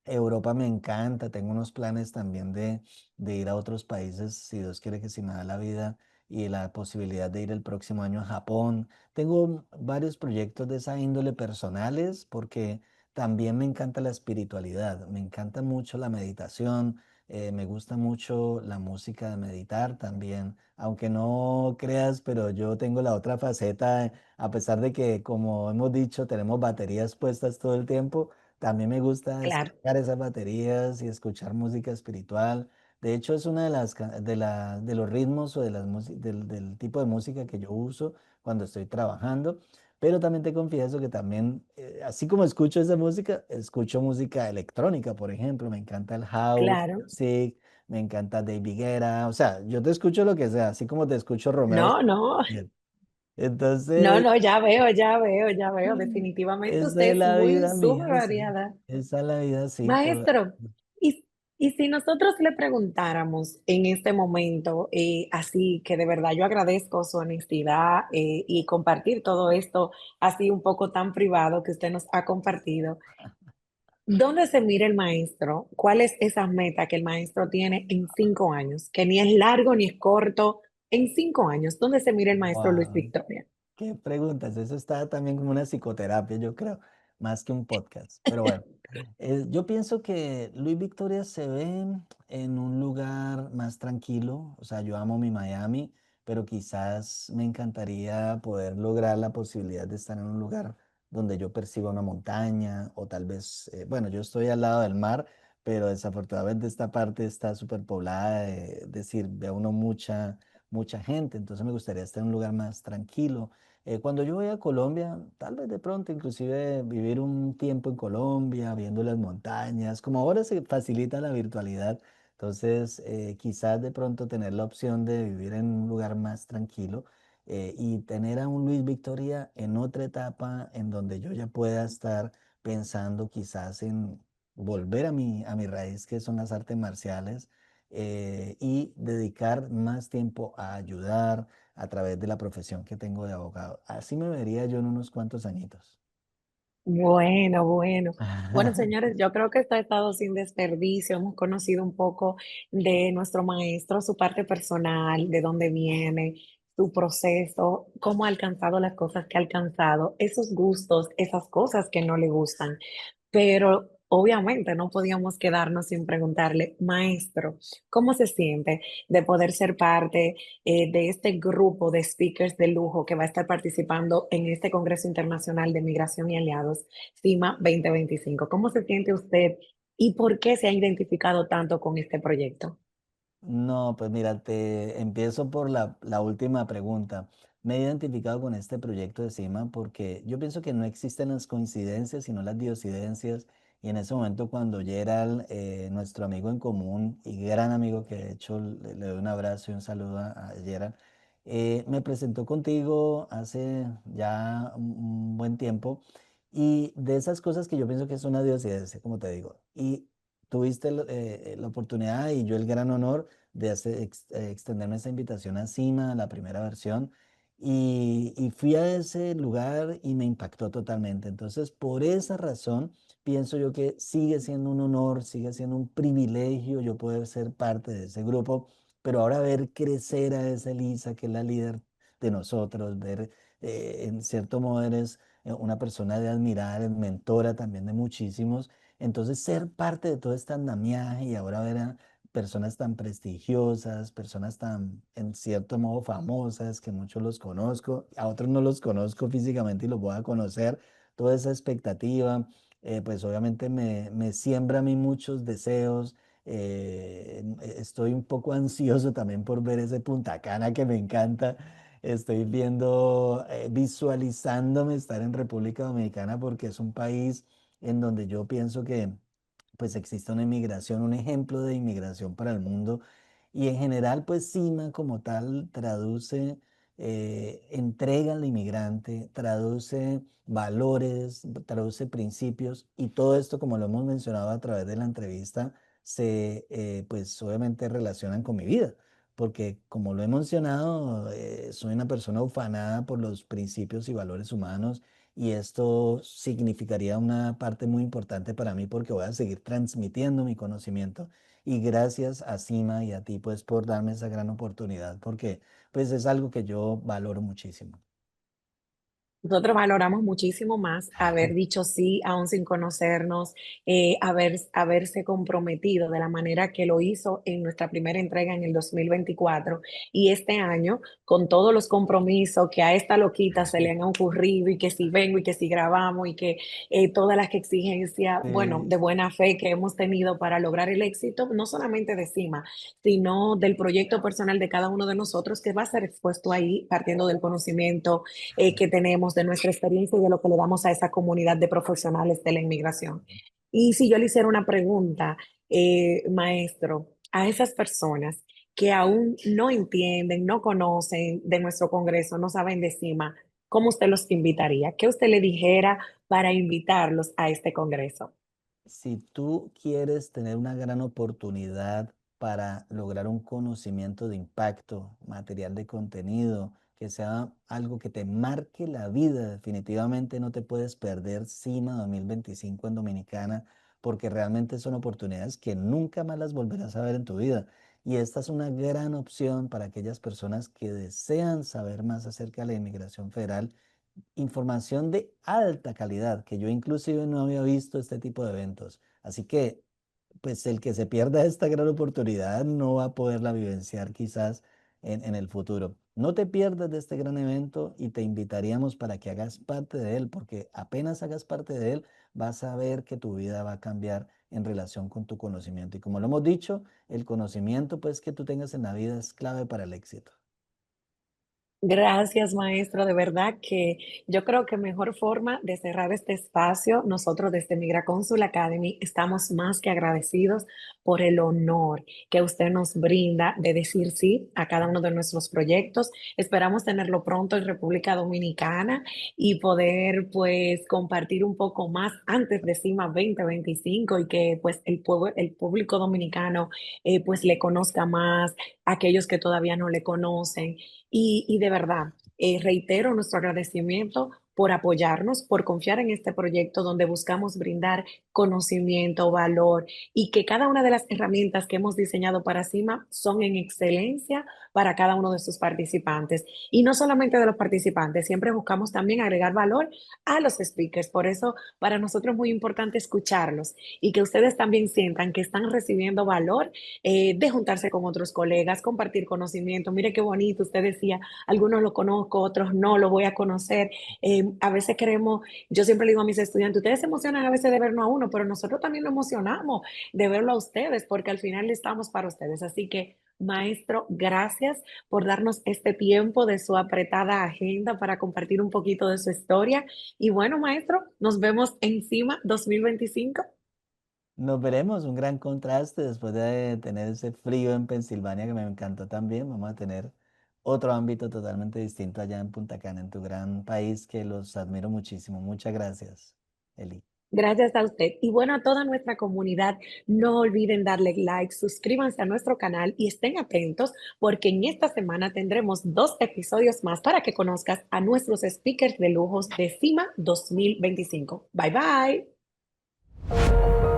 Europa me encanta, tengo unos planes también de ir a otros países, si Dios quiere que si me da la vida y la posibilidad de ir el próximo año a Japón. Tengo varios proyectos de esa índole personales porque también me encanta la espiritualidad, me encanta mucho la meditación, me gusta mucho la música de meditar también, aunque no creas, pero yo tengo la otra faceta, a pesar de que como hemos dicho, tenemos baterías puestas todo el tiempo. También me gusta Claro, descargar esas baterías y escuchar música espiritual. De hecho, es una de de los ritmos o del tipo de música que yo uso cuando estoy trabajando. Pero también te confieso que también, así como escucho esa música, escucho música electrónica, por ejemplo. Me encanta el house claro. music, me encanta David Guetta. O sea, yo te escucho lo que sea, así como te escucho Romeo No, no, Santos. no, Entonces, no, ya veo, ya veo, ya veo. Definitivamente esa usted es es la muy vida súper mía, sí. variada. Esa es la vida, sí. Maestro, y, y si nosotros le preguntáramos en este momento, así que de verdad yo agradezco su honestidad y compartir todo esto así un poco tan privado que usted nos ha compartido, ¿dónde se mira el maestro? ¿Cuál es esa meta que el maestro tiene en 5 años? Que ni es largo ni es corto. En 5 años, ¿dónde se mira el maestro Luis Wow, Victoria? qué preguntas. Eso está también como una psicoterapia, yo creo, más que un podcast. Pero bueno, yo pienso que Luis Victoria se ve en un lugar más tranquilo. O sea, yo amo mi Miami, pero quizás me encantaría poder lograr la posibilidad de estar en un lugar donde yo perciba una montaña o tal vez, bueno, yo estoy al lado del mar, pero desafortunadamente esta parte está súper poblada, es decir, ve uno mucha gente, entonces me gustaría estar en un lugar más tranquilo. Cuando yo voy a Colombia, tal vez de pronto inclusive vivir un tiempo en Colombia, viendo las montañas, como ahora se facilita la virtualidad, entonces quizás de pronto tener la opción de vivir en un lugar más tranquilo y tener a un Luis Victoria en otra etapa en donde yo ya pueda estar pensando quizás en volver a mi raíz, que son las artes marciales, y dedicar más tiempo a ayudar a través de la profesión que tengo de abogado. Así me vería yo en unos cuantos añitos. Bueno, bueno. Bueno, señores, yo creo que esto ha estado sin desperdicio. Hemos conocido un poco de nuestro maestro, su parte personal, de dónde viene, su proceso, cómo ha alcanzado las cosas que ha alcanzado, esos gustos, esas cosas que no le gustan. Pero obviamente no podíamos quedarnos sin preguntarle, maestro, ¿cómo se siente de poder ser parte de este grupo de speakers de lujo que va a estar participando en este Congreso Internacional de Migración y Aliados, CIMA 2025? ¿Cómo se siente usted y por qué se ha identificado tanto con este proyecto? No, pues mira, te empiezo por la última pregunta. Me he identificado con este proyecto de CIMA porque yo pienso que no existen las coincidencias, sino las diosidencias. Y en ese momento cuando Gerald, nuestro amigo en común y gran amigo, que de hecho le doy un abrazo y un saludo a Gerald, me presentó contigo hace ya un buen tiempo. Y de esas cosas que yo pienso que es una diosidencia, como te digo. Y tuviste la oportunidad y yo el gran honor de extenderme esa invitación a Cima, la primera versión, y fui a ese lugar y me impactó totalmente. Entonces, por esa razón, pienso yo que sigue siendo un honor, sigue siendo un privilegio yo poder ser parte de ese grupo, pero ahora ver crecer a esa Elisa, que es la líder de nosotros, ver en cierto modo eres una persona de admirar, mentora también de muchísimos. Entonces, ser parte de todo este andamiaje y ahora ver a personas tan prestigiosas, personas tan, en cierto modo, famosas, que muchos los conozco, a otros no los conozco físicamente y los voy a conocer, toda esa expectativa, pues obviamente me siembra a mí muchos deseos. Estoy un poco ansioso también por ver ese Punta Cana que me encanta. Estoy viendo, visualizándome estar en República Dominicana porque es un país en donde yo pienso que pues existe una inmigración, un ejemplo de inmigración para el mundo. Y en general, pues CIMA como tal traduce entrega al inmigrante, traduce valores, traduce principios y todo esto, como lo hemos mencionado a través de la entrevista, se pues obviamente relacionan con mi vida. Porque como lo he mencionado, soy una persona ufanada por los principios y valores humanos y esto significaría una parte muy importante para mí porque voy a seguir transmitiendo mi conocimiento y gracias a Sima y a ti pues por darme esa gran oportunidad porque pues es algo que yo valoro muchísimo. Nosotros valoramos muchísimo más haber dicho sí, aún sin conocernos, haberse comprometido de la manera que lo hizo en nuestra primera entrega en el 2024 y este año, con todos los compromisos que a esta loquita se le han ocurrido y que si vengo y que si grabamos y que todas las exigencias, bueno, Sí, de buena fe que hemos tenido para lograr el éxito, no solamente de CIMA, sino del proyecto personal de cada uno de nosotros que va a ser expuesto ahí partiendo del conocimiento que tenemos, de nuestra experiencia y de lo que le damos a esa comunidad de profesionales de la inmigración. Y si yo le hiciera una pregunta, maestro, a esas personas que aún no entienden, no conocen de nuestro Congreso, no saben de CIMA, ¿cómo usted los invitaría? ¿Qué usted le dijera para invitarlos a este Congreso? si tú quieres tener una gran oportunidad para lograr un conocimiento de impacto, material de contenido, que sea algo que te marque la vida, definitivamente no te puedes perder CIMA 2025 en Dominicana, porque realmente son oportunidades que nunca más las volverás a ver en tu vida. Y esta es una gran opción para aquellas personas que desean saber más acerca de la inmigración federal, información de alta calidad, que yo inclusive no había visto este tipo de eventos. Así que, pues el que se pierda esta gran oportunidad no va a poderla vivenciar quizás en el futuro. No te pierdas de este gran evento y te invitaríamos para que hagas parte de él, porque apenas hagas parte de él, vas a ver que tu vida va a cambiar en relación con tu conocimiento. Y como lo hemos dicho, el conocimiento pues que tú tengas en la vida es clave para el éxito. Gracias, maestro. De verdad que yo creo que mejor forma de cerrar este espacio, nosotros desde Migra Consul Academy estamos más que agradecidos por el honor que usted nos brinda de decir sí a cada uno de nuestros proyectos. Esperamos tenerlo pronto en República Dominicana y poder pues compartir un poco más antes de CIMA 2025 y que pues el público dominicano pues le conozca más, aquellos que todavía no le conocen. Y de verdad, reitero nuestro agradecimiento por apoyarnos, por confiar en este proyecto donde buscamos brindar conocimiento, valor y que cada una de las herramientas que hemos diseñado para CIMA son en excelencia para cada uno de sus participantes. Y no solamente de los participantes, siempre buscamos también agregar valor a los speakers. Por eso, para nosotros es muy importante escucharlos y que ustedes también sientan que están recibiendo valor de juntarse con otros colegas, compartir conocimiento. Mire qué bonito, usted decía, algunos lo conozco, otros no, lo voy a conocer. A veces queremos, yo siempre le digo a mis estudiantes, ustedes se emocionan a veces de vernos a uno, pero nosotros también nos emocionamos de verlo a ustedes, porque al final estamos para ustedes. Así que, maestro, gracias por darnos este tiempo de su apretada agenda para compartir un poquito de su historia. Y bueno, maestro, nos vemos encima 2025. Nos veremos, un gran contraste después de tener ese frío en Pensilvania que me encantó también. Vamos a tener otro ámbito totalmente distinto allá en Punta Cana, en tu gran país, que los admiro muchísimo. Muchas gracias, Eli. Gracias a usted. Y bueno, a toda nuestra comunidad, no olviden darle like, suscríbanse a nuestro canal y estén atentos porque en esta semana tendremos 2 episodios más para que conozcas a nuestros speakers de lujos de CIMA 2025. Bye bye.